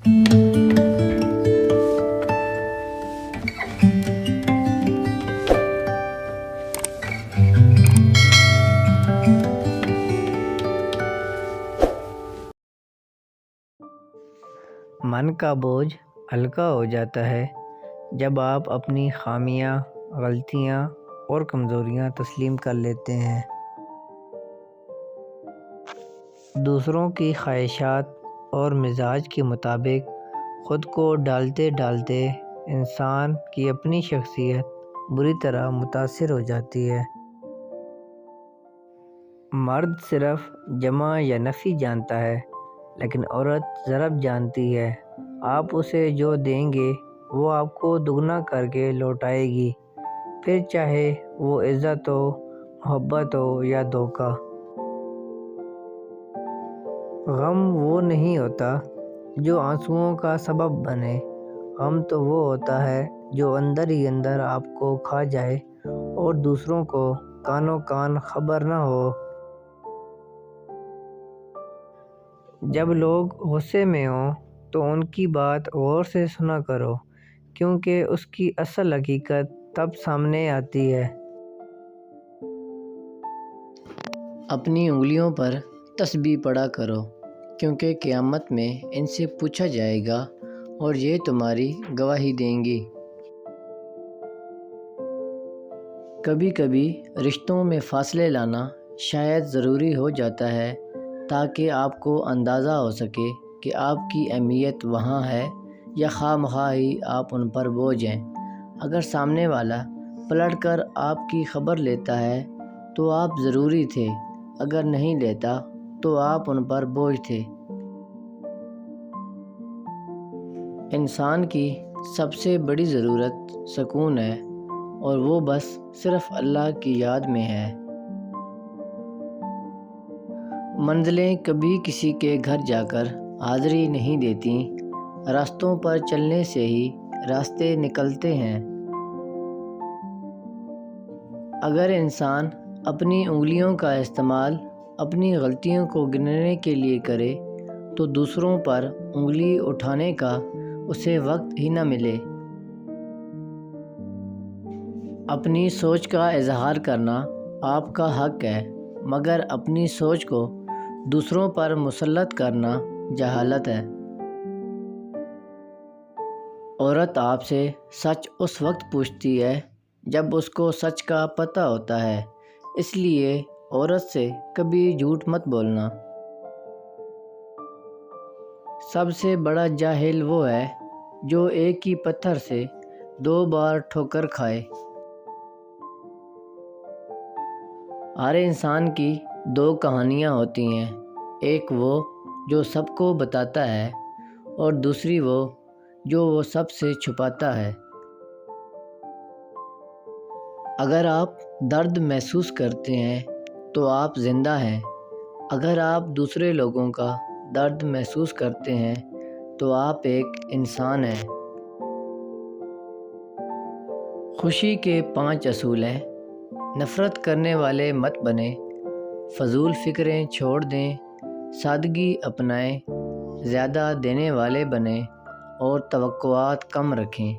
من کا بوجھ ہلکا ہو جاتا ہے جب آپ اپنی خامیاں، غلطیاں اور کمزوریاں تسلیم کر لیتے ہیں۔ دوسروں کی خواہشات اور مزاج کے مطابق خود کو ڈالتے ڈالتے انسان کی اپنی شخصیت بری طرح متاثر ہو جاتی ہے۔ مرد صرف جمع یا نفی جانتا ہے، لیکن عورت ضرب جانتی ہے۔ آپ اسے جو دیں گے وہ آپ کو دگنا کر کے لوٹائے گی، پھر چاہے وہ عزت ہو، محبت ہو یا دھوکہ۔ غم وہ نہیں ہوتا جو آنسوؤں کا سبب بنے، غم تو وہ ہوتا ہے جو اندر ہی اندر آپ کو کھا جائے اور دوسروں کو کانوں کان خبر نہ ہو۔ جب لوگ غصے میں ہوں تو ان کی بات غور سے سنا کرو، کیونکہ اس کی اصل حقیقت تب سامنے آتی ہے۔ اپنی انگلیوں پر تسبیح پڑھا کرو، کیونکہ قیامت میں ان سے پوچھا جائے گا اور یہ تمہاری گواہی دیں گی۔ کبھی کبھی رشتوں میں فاصلے لانا شاید ضروری ہو جاتا ہے تاکہ آپ کو اندازہ ہو سکے کہ آپ کی اہمیت وہاں ہے یا خواہ مخواہ ہی آپ ان پر بوجھ ہیں۔ اگر سامنے والا پلٹ کر آپ کی خبر لیتا ہے تو آپ ضروری تھے، اگر نہیں لیتا تو آپ ان پر بوجھ تھے۔ انسان کی سب سے بڑی ضرورت سکون ہے، اور وہ بس صرف اللہ کی یاد میں ہے۔ منزلیں کبھی کسی کے گھر جا کر حاضری نہیں دیتی، راستوں پر چلنے سے ہی راستے نکلتے ہیں۔ اگر انسان اپنی انگلیوں کا استعمال اپنی غلطیوں کو گننے کے لیے کرے تو دوسروں پر انگلی اٹھانے کا اسے وقت ہی نہ ملے۔ اپنی سوچ کا اظہار کرنا آپ کا حق ہے، مگر اپنی سوچ کو دوسروں پر مسلط کرنا جہالت ہے۔ عورت آپ سے سچ اس وقت پوچھتی ہے جب اس کو سچ کا پتہ ہوتا ہے، اس لیے عورت سے کبھی جھوٹ مت بولنا۔ سب سے بڑا جاہل وہ ہے جو ایک ہی پتھر سے 2 بار ٹھوکر کھائے۔ ہر انسان کی 2 کہانیاں ہوتی ہیں، ایک وہ جو سب کو بتاتا ہے اور دوسری وہ جو وہ سب سے چھپاتا ہے۔ اگر آپ درد محسوس کرتے ہیں تو آپ زندہ ہیں، اگر آپ دوسرے لوگوں کا درد محسوس کرتے ہیں تو آپ ایک انسان ہیں۔ خوشی کے 5 اصول ہیں۔ نفرت کرنے والے مت بنیں، فضول فکریں چھوڑ دیں، سادگی اپنائیں، زیادہ دینے والے بنیں اور توقعات کم رکھیں۔